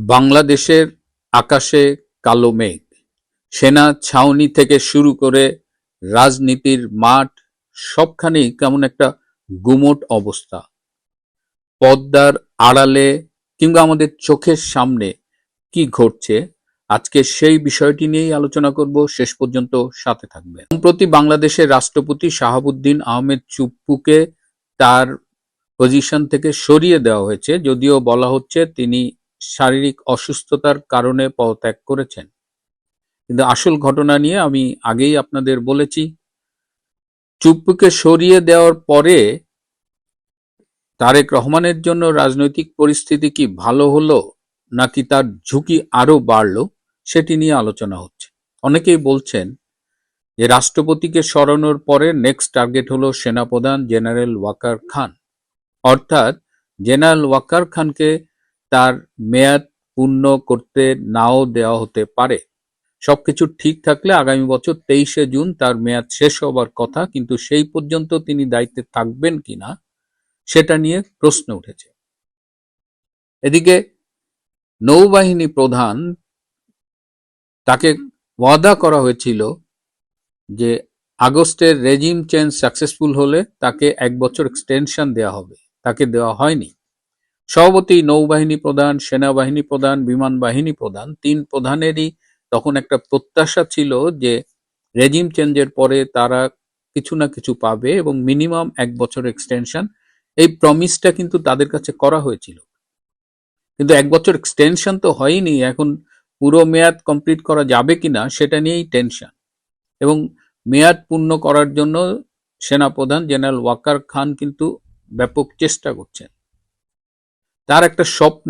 বাংলাদেশের আকাশে কালো মেঘ, সেনা ছাউনি থেকে শুরু করে রাজনীতির মাঠ সবখানেই কেমন একটা গুমোট অবস্থা। পর্দার আড়ালে কিংবা আমাদের চোখের সামনে কি ঘটছে, আজকে সেই বিষয়টি নিয়েই আলোচনা করব। শেষ পর্যন্ত সাথে থাকবেন। সম্প্রতি বাংলাদেশের রাষ্ট্রপতি শাহাবুদ্দিন আহমেদ চুপ্পুকে তার পজিশন থেকে সরিয়ে দেওয়া হয়েছে, যদিও বলা হচ্ছে তিনি শারীরিক অসুস্থতার কারণে পদত্যাগ করেছেন। কিন্তু আসল ঘটনা নিয়ে আমি আগেই আপনাদের বলেছি, চুপ্পুকে সরিয়ে দেওয়ার পরে তারেক রহমানের জন্য রাজনৈতিক পরিস্থিতি কি ভালো হলো নাকি তার ঝুঁকি আরো বাড়লো, সেটি নিয়ে আলোচনা হচ্ছে। অনেকেই বলছেন যে রাষ্ট্রপতিকে সরানোর পরে নেক্সট টার্গেট হলো সেনাপ্রধান জেনারেল ওয়াকার খান, অর্থাৎ জেনারেল ওয়াকার খানকে তার মেয়াদ পূর্ণ করতে নাও দেওয়া হতে পারে। সবকিছু ঠিক থাকলে আগামী বছর 23শে জুন তার মেয়াদ শেষ হবার কথা, কিন্তু সেই পর্যন্ত তিনি দায়িত্বে থাকবেন কিনা সেটা নিয়ে প্রশ্ন উঠেছে। এদিকে নৌবাহিনী প্রধান, তাকে ওয়াদা করা হয়েছিল যে আগস্টের রেজিম চেঞ্জ সাকসেসফুল হলে তাকে 1 বছর এক্সটেনশন দেওয়া হবে, তাকে দেওয়া হয়নি। স্বভাবতই নৌবাহিনী প্রধান, সেনাবাহিনী প্রধান, বিমান বাহিনী প্রধান, 3 প্রধানেরই তখন একটা প্রত্যাশা ছিল যে রেজিম চেঞ্জের পরে তারা কিছু না কিছু পাবে এবং মিনিমাম 1 বছর এক্সটেনশন, এই প্রমিসটা কিন্তু তাদের কাছে করা হয়েছিল। কিন্তু 1 বছর এক্সটেনশন তো হয়নি, এখন পুরো মেয়াদ কমপ্লিট করা যাবে কিনা সেটা নিয়েই টেনশন। এবং মেয়াদ পূর্ণ করার জন্য সেনাপ্রধান জেনারেল ওয়াকার খান কিন্তু ব্যাপক চেষ্টা করছেন। তার একটা স্বপ্ন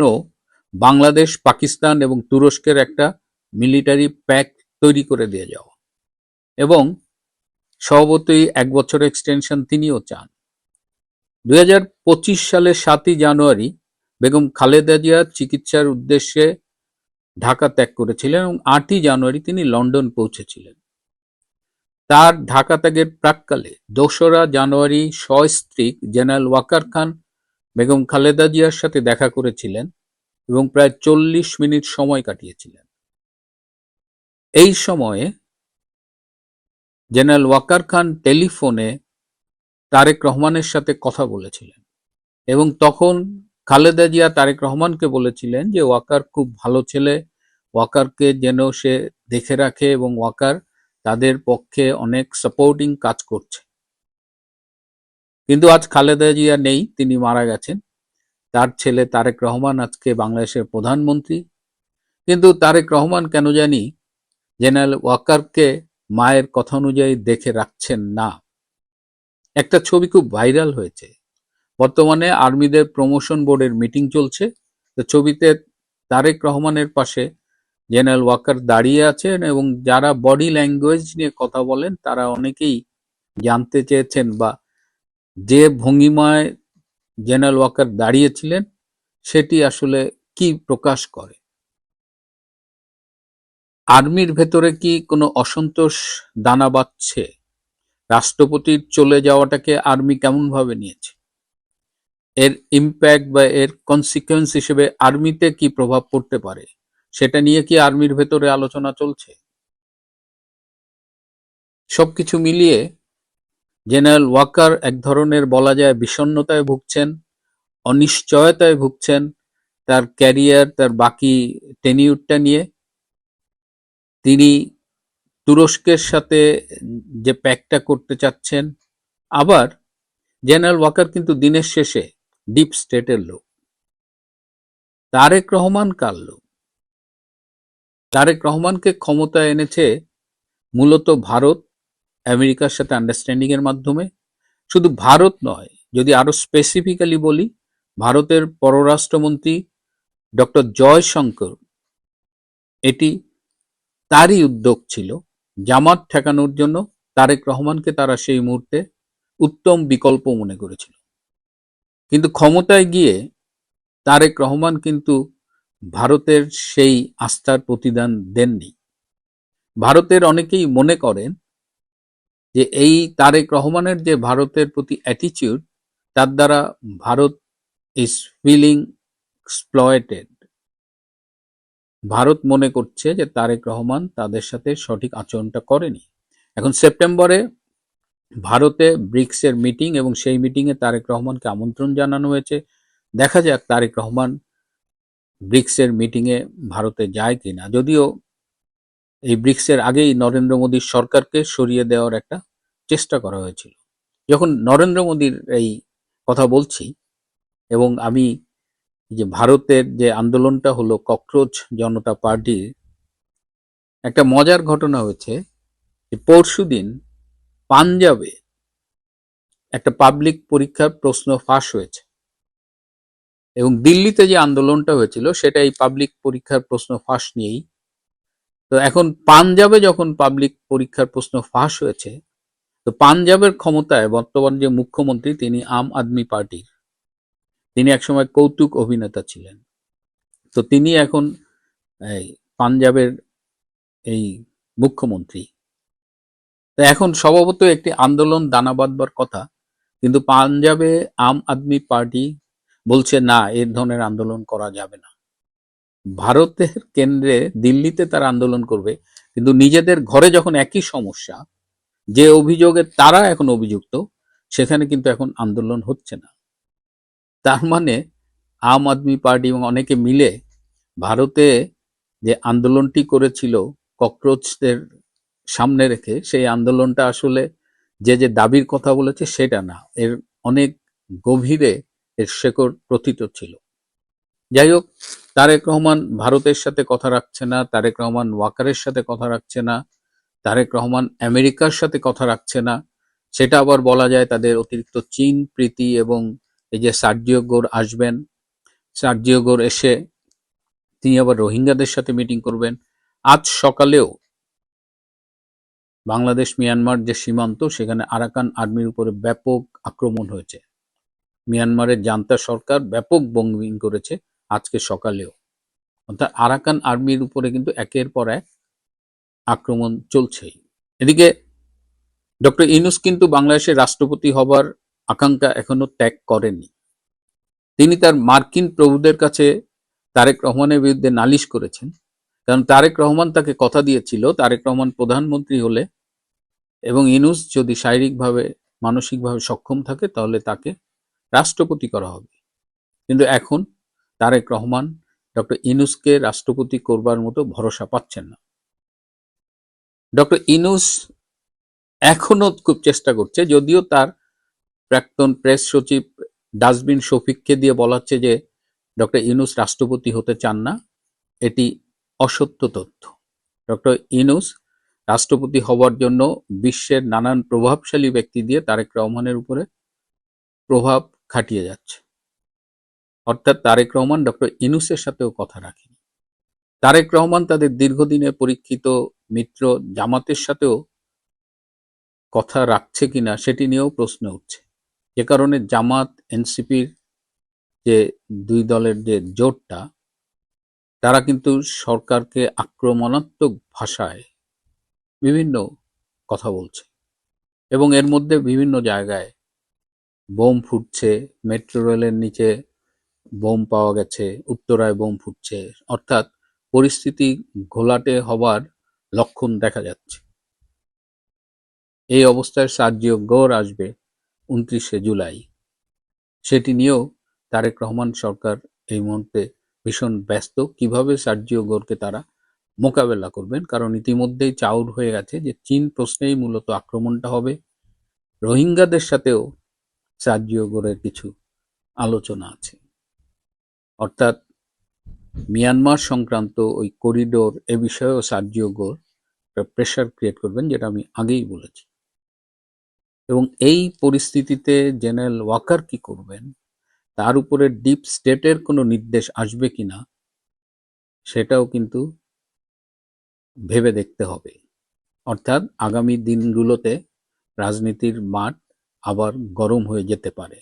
বাংলাদেশ, পাকিস্তান এবং তুরস্কের একটা মিলিটারি প্যাক্ট তৈরি করে দিয়ে যাওয়া, এবং স্বভাবতই 1 বছর এক্সটেনশন তিনিও চান। 2025 সালের 7ই জানুয়ারি বেগম খালেদা জিয়া চিকিৎসার উদ্দেশ্যে ঢাকা ত্যাগ করেছিলেন এবং 8ই জানুয়ারি তিনি লন্ডন পৌঁছেছিলেন। তার ঢাকা ত্যাগের প্রাক্কালে 2রা জানুয়ারি সস্ত্রীক জেনারেল ওয়াকার খান বেগম খালেদা জিয়ার সাথে দেখা করেছিলেন এবং প্রায় 40 মিনিট সময় কাটিয়েছিলেন। এই সময়ে জেনারেল ওয়াকার খান টেলিফোনে তারেক রহমানের সাথে কথা বলেছিলেন এবং তখন খালেদা জিয়া তারেক রহমানকে বলেছিলেন যে ওয়াকার খুব ভালো ছেলে, ওয়াকারকে যেন সে দেখে রাখে এবং ওয়াকার তাদের পক্ষে অনেক সাপোর্টিং কাজ করছে। কিন্তু আজ খালেদা জিয়া নেই, তিনি মারা গেছেন। তার ছেলে তারেক রহমান আজকে বাংলাদেশের প্রধানমন্ত্রী, কিন্তু তারেক রহমান কেন জানি জেনারেল ওয়াকারকে মায়ের কথা অনুযায়ী দেখে রাখছেন না। একটা ছবি খুব ভাইরাল হয়েছে, বর্তমানে আর্মিদের প্রমোশন বোর্ডের মিটিং চলছে, তো ছবিতে তারেক রহমানের পাশে জেনারেল ওয়াকার দাঁড়িয়ে আছেন এবং যারা বডি ল্যাঙ্গুয়েজ নিয়ে কথা বলেন তারা অনেকেই জানতে চেয়েছেন বা যে ভঙ্গিমায় জেনারেল ওয়াকার দাঁড়িয়েছিলেন সেটি আসলে কি প্রকাশ করে। আর্মির ভেতরে কি কোনো অসন্তোষ দানা বাঁধছে? রাষ্ট্রপতির চলে যাওয়াটাকে আর্মি কেমন ভাবে নিয়েছে, এর ইম্প্যাক্ট বা এর কনসিকুয়েন্স হিসেবে আর্মিতে কি প্রভাব পড়তে পারে, সেটা নিয়ে কি আর্মির ভেতরে আলোচনা চলছে? সবকিছু মিলিয়ে জেনারেল ওয়াকার এক ধরনের বলা যায় বিষণ্ণতায় ভুগছেন, অনিশ্চয়তায় ভুগছেন তার ক্যারিয়ার, তার বাকি টেনিউরটা নিয়ে। তিনি তুরস্কের সাথে যে প্যাক্টটা করতে চাচ্ছেন, আবার জেনারেল ওয়াকার কিন্তু দিনের শেষে ডিপ স্টেটের লোক। তারেক রহমান কার লোক? তারেক রহমানকে ক্ষমতায় এনেছে মূলত ভারত, আমেরিকার সাথে আন্ডারস্ট্যান্ডিং এর মাধ্যমে। শুধু ভারত নয়, যদি আরো স্পেসিফিক্যালি বলি, ভারতের পররাষ্ট্রমন্ত্রী ডক্টর জয়শঙ্কর, এটি তারই উদ্যোগ ছিল। জামাত ঠেকানোর জন্য তারেক রহমানকে তারা সেই মুহূর্তে উত্তম বিকল্প মনে করেছিল। কিন্তু ক্ষমতায় গিয়ে তারেক রহমান কিন্তু ভারতের সেই আস্থার প্রতিদান দেননি। ভারতের অনেকেই মনে করেন যে এই তারেক রহমানের যে ভারতের প্রতি অ্যাটিটিউড, তার দ্বারা Bharat is feeling exploited. Bharat মনে করছে যে তারেক রহমান তাদের সাথে সঠিক আচরণটা করেনি। এখন সেপ্টেম্বরে ভারতে ব্রিক্সের মিটিং, এবং সেই মিটিংয়ে তারেক রহমানকে আমন্ত্রণ জানানো হয়েছে। দেখা যাক তারেক রহমান ব্রিক্সের মিটিংয়ে ভারতে যায় কিনা। যদিও এই ব্রিক্সের আগেই নরেন্দ্র মোদীর সরকারকে সরিয়ে দেওয়ার একটা চেষ্টা করা হয়েছিল। যখন নরেন্দ্র মোদীর এই কথা বলছি, এবং আমি যে ভারতের যে আন্দোলনটা হলো ককরোচ জনতা পার্টির, একটা মজার ঘটনা হয়েছে যে পরশুদিন পাঞ্জাবে একটা পাবলিক পরীক্ষার প্রশ্ন ফাঁস হয়েছে, এবং দিল্লিতে যে আন্দোলনটা হয়েছিল সেটা এই পাবলিক পরীক্ষার প্রশ্ন ফাঁস নিয়েই। তো এখন পাঞ্জাবে যখন পাবলিক পরীক্ষার প্রশ্ন ফাঁস হয়েছে, তো পাঞ্জাবের ক্ষমতায় বর্তমান যে মুখ্যমন্ত্রী তিনি আম আদমি পার্টির, তিনি একসময় কৌতুক অভিনেতা ছিলেন। তো তিনি এখন এই পাঞ্জাবের এই মুখ্যমন্ত্রী। তো এখন স্বভাবত একটি আন্দোলন দানা বাঁধবার কথা, কিন্তু পাঞ্জাবে আম আদমি পার্টি বলছে না, এ ধরনের আন্দোলন করা যাবে না। ভারতের কেন্দ্রে দিল্লিতে তারা আন্দোলন করবে, কিন্তু নিজেদের ঘরে যখন একই সমস্যা, যে অভিযোগে তারা এখন অভিযুক্ত, সেখানে কিন্তু এখন আন্দোলন হচ্ছে না। তার মানে আম আদমি পার্টি এবং অনেকে মিলে ভারতে যে আন্দোলনটি করেছিল ককরোচদের সামনে রেখে, সেই আন্দোলনটা আসলে যে যে দাবির কথা বলেছে সেটা না, এর অনেক গভীরে এর শেকড় প্রথিত ছিল। যাই হোক, তারেক রহমান ভারতের সাথে কথা রাখছে না, তারেক রহমান ওয়াকারের সাথে কথা রাখছে না, তারেক রহমান আমেরিকার সাথে কথা রাখছে না। সেটা আবার বলা যায় তাদের অতিরিক্ত চীন প্রীতি। এবং এই যে সার্জিও গোর আসবেন, সার্জিও গোর এসে তিনি আবার রোহিঙ্গাদের সাথে মিটিং করবেন। আজ সকালেও বাংলাদেশ মিয়ানমার যে সীমান্ত, সেখানে আরাকান আর্মির উপরে ব্যাপক আক্রমণ হয়েছে। মিয়ানমারের জান্তা সরকার ব্যাপক বোমবিং করেছে আজকে সকালেও। অর্থাৎ আরাকান আর্মির উপরে কিন্তু একের পর এক আক্রমণ চলছেই। এদিকে ডক্টর ইউনূস কিন্তু বাংলাদেশের রাষ্ট্রপতি হবার আকাঙ্ক্ষা এখনো ত্যাগ করেননি। তিনি তার মার্কিন প্রভুদের কাছে তারেক রহমানের বিরুদ্ধে নালিশ করেছেন, কারণ তারেক রহমান তাকে কথা দিয়েছিল তারেক রহমান প্রধানমন্ত্রী হলে এবং ইউনূস যদি শারীরিকভাবে মানসিকভাবে সক্ষম থাকে তাহলে তাকে রাষ্ট্রপতি করা হবে। কিন্তু এখন তারেক রহমান ডক্টর ইউনূসকে রাষ্ট্রপতি করবার মতো ভরসা পাচ্ছেন না। ডক্টর ইউনূস এখনো খুব চেষ্টা করছে, যদিও তার প্রাক্তন প্রেস সচিব ডাস্টবিন শফিককে দিয়ে বলাচ্ছে যে ডক্টর ইউনূস রাষ্ট্রপতি হতে চান না। এটি অসত্য তথ্য। ডক্টর ইউনূস রাষ্ট্রপতি হওয়ার জন্য বিশ্বের নানান প্রভাবশালী ব্যক্তি দিয়ে তারেক রহমানের উপরে প্রভাব খাটিয়ে যাচ্ছে। অর্থাৎ তারেক রহমান ডক্টর ইউনূসের সাথেও কথা রাখেন। তারেক রহমান তাদের দীর্ঘদিনের পরীক্ষিত মিত্র জামাতের সাথেও কথা রাখছে কিনা সেটি নিয়েও প্রশ্ন উঠছে। যে কারণে জামাত এনসিপির যে দুই দলের যে জোটটা, তারা কিন্তু সরকারকে আক্রমণাত্মক ভাষায় বিভিন্ন কথা বলছে, এবং এর মধ্যে বিভিন্ন জায়গায় বোম ফুটছে। মেট্রো রেলের নিচে বোম পাওয়া গেছে, উত্তরায় বোম ফুটছে। অর্থাৎ পরিস্থিতি ঘোলাটে হবার লক্ষণ দেখা যাচ্ছে। এই অবস্থায় সার্জিও গোর আসবে 29শে জুলাই। সেটি নিয়েও তারেক রহমান সরকার এই মুহূর্তে ভীষণ ব্যস্ত, কিভাবে সার্জিও গোরকে তারা মোকাবেলা করবেন। কারণ ইতিমধ্যেই চাউর হয়ে গেছে যে চীন প্রশ্নেই মূলত আক্রমণটা হবে। রোহিঙ্গাদের সাথেও সার্জিও গোরের কিছু আলোচনা আছে। অর্থাৎ মিয়ানমার সংক্রান্ত ওই করিডোর, এ বিষয়েও সার্জিও গোর প্রেশার ক্রিয়েট করবেন, যেটা আমি আগেই বলেছি। এবং এই পরিস্থিতিতে জেনারেল ওয়াকার কি করবেন, তার উপরে ডিপ স্টেটের কোনো নির্দেশ আসবে কিনা, সেটাও কিন্তু ভেবে দেখতে হবে। অর্থাৎ আগামী দিনগুলোতে রাজনীতির মাঠ আবার গরম হয়ে যেতে পারে।